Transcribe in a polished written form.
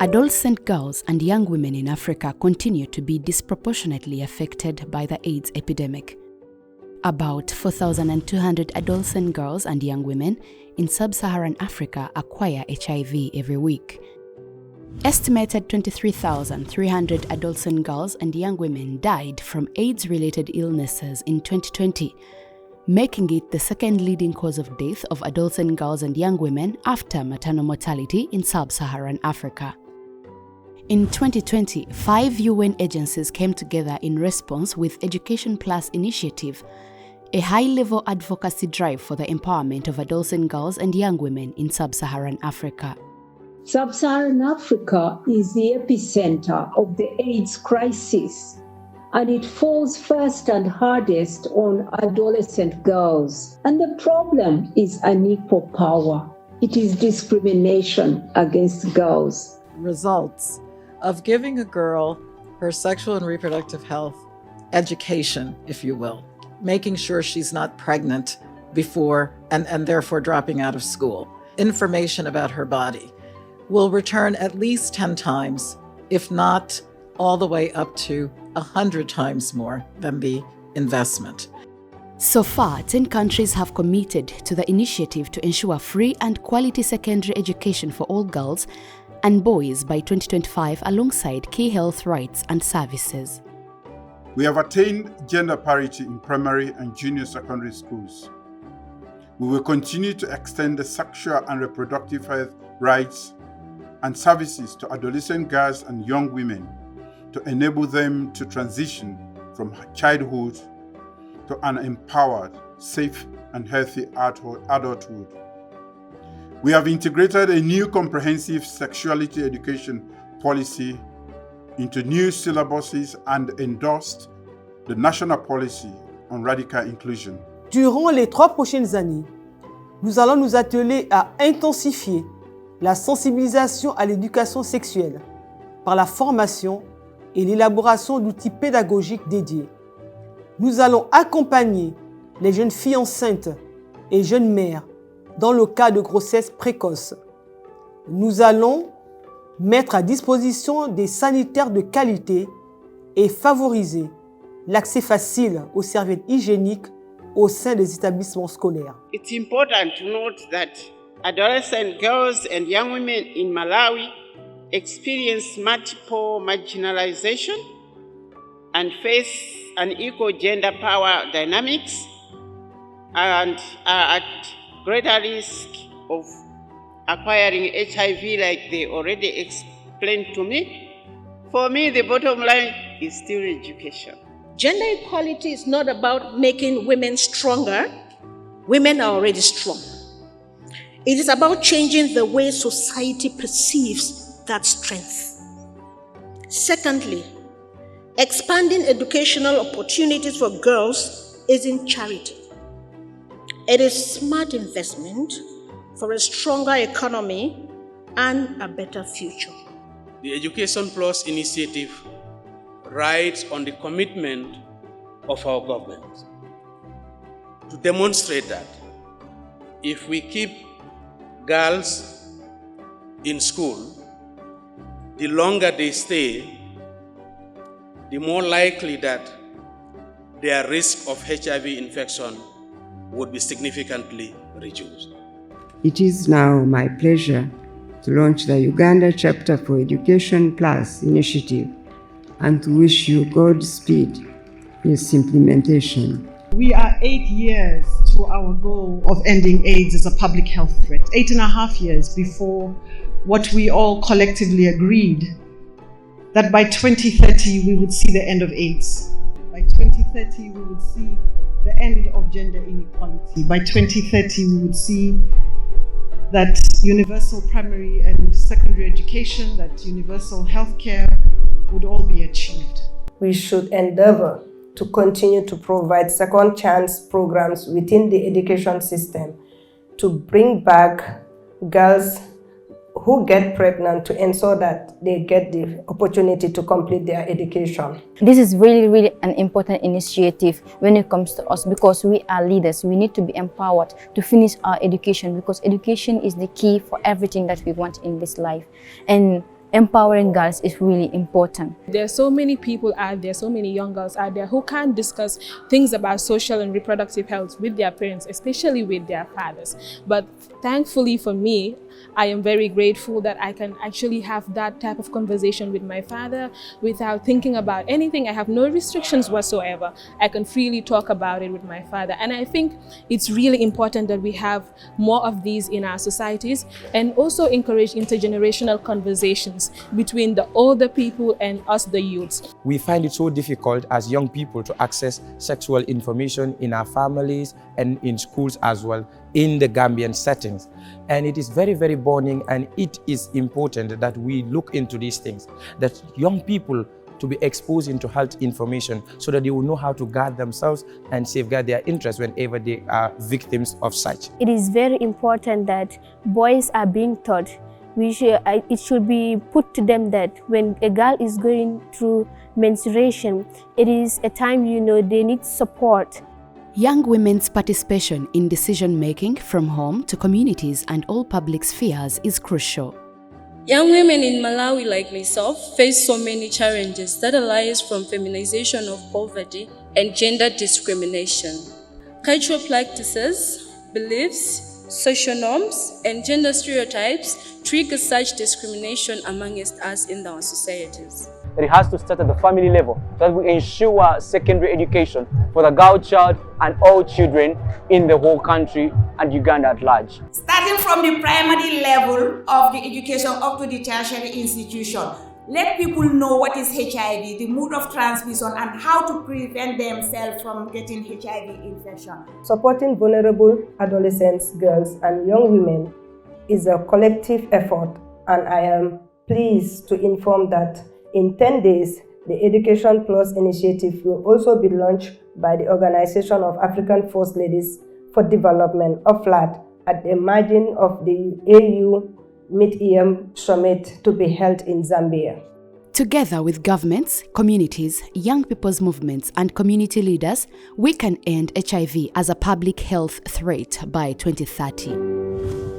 Adolescent girls and young women in Africa continue to be disproportionately affected by the AIDS epidemic. About 4,200 adolescent girls and young women in sub-Saharan Africa acquire HIV every week. Estimated 23,300 adolescent girls and young women died from AIDS-related illnesses in 2020, making it the second leading cause of death of adolescent girls and young women after maternal mortality in sub-Saharan Africa. In 2020, 5 UN agencies came together in response with Education Plus initiative, a high-level advocacy drive for the empowerment of adolescent girls and young women in sub-Saharan Africa. Sub-Saharan Africa is the epicenter of the AIDS crisis, and it falls first and hardest on adolescent girls. And the problem is unequal power. It is discrimination against girls. Results of giving a girl her sexual and reproductive health education, if you will, making sure she's not pregnant before and therefore dropping out of school. Information about her body will return at least 10 times, if not all the way up to 100 times more than the investment. So far, 10 countries have committed to the initiative to ensure free and quality secondary education for all girls and boys by 2025 alongside key health rights and services. We have attained gender parity in primary and junior secondary schools. We will continue to extend the sexual and reproductive health rights and services to adolescent girls and young women to enable them to transition from childhood to an empowered, safe, and healthy adulthood. We have integrated a new comprehensive sexuality education policy into new syllabuses and endorsed the national policy on radical inclusion. Durant les 3 prochaines années, nous allons nous atteler à intensifier la sensibilisation à l'éducation sexuelle par la formation et l'élaboration d'outils pédagogiques dédiés. Nous allons accompagner les jeunes filles enceintes et jeunes mères dans le cas de grossesse précoce. Nous allons mettre à disposition des sanitaires de qualité et favoriser l'accès facile aux serviettes hygiéniques au sein des établissements scolaires. It's important to note that adolescent girls and young women in Malawi experience multiple marginalization and face unequal gender power dynamics and are at greater risk of acquiring HIV like they already explained to me. For me, the bottom line is still education. Gender equality is not about making women stronger. Women are already strong. It is about changing the way society perceives that strength. Secondly, expanding educational opportunities for girls isn't charity. It is smart investment for a stronger economy and a better future. The Education Plus initiative rides on the commitment of our government to demonstrate that if we keep girls in school, the longer they stay, the more likely that their risk of HIV infection would be significantly reduced. It is now my pleasure to launch the Uganda Chapter for Education Plus initiative and to wish you Godspeed in its implementation. We are 8 years to our goal of ending AIDS as a public health threat, 8.5 years before what we all collectively agreed that by 2030 we would see the end of AIDS. By 2030 we would see the end of gender inequality. By 2030 we would see that universal primary and secondary education, that universal healthcare would all be achieved. We should endeavor to continue to provide second chance programs within the education system to bring back girls who get pregnant to ensure that they get the opportunity to complete their education. This is really an important initiative when it comes to us, because we are leaders. We need to be empowered to finish our education, because education is the key for everything that we want in this life. And empowering girls is really important. There are so many people out there, so many young girls out there who can't discuss things about social and reproductive health with their parents, especially with their fathers. But thankfully for me, I am very grateful that I can actually have that type of conversation with my father without thinking about anything. I have no restrictions whatsoever. I can freely talk about it with my father. And I think it's really important that we have more of these in our societies and also encourage intergenerational conversations between the older people and us, the youths. We find it so difficult as young people to access sexual information in our families and in schools as well, in the Gambian settings. And it is very, very burning, and it is important that we look into these things, that young people to be exposed into health information so that they will know how to guard themselves and safeguard their interests whenever they are victims of such. It is very important that boys are being taught. It should be put to them that when a girl is going through menstruation, it is a time, they need support. Young women's participation in decision-making from home to communities and all public spheres is crucial. Young women in Malawi like myself face so many challenges that arise from feminization of poverty and gender discrimination. Cultural practices, beliefs, social norms, and gender stereotypes trigger such discrimination amongst us in our societies. That it has to start at the family level, so that we ensure secondary education for the girl child and all children in the whole country and Uganda at large. Starting from the primary level of the education up to the tertiary institution, let people know what is HIV, the mode of transmission, and how to prevent themselves from getting HIV infection. Supporting vulnerable adolescents, girls, and young women is a collective effort, and I am pleased to inform that in 10 days, the Education Plus initiative will also be launched by the Organization of African First Ladies for Development, OFLAD, at the margin of the AU Mid-Year Summit to be held in Zambia. Together with governments, communities, young people's movements, and community leaders, we can end HIV as a public health threat by 2030.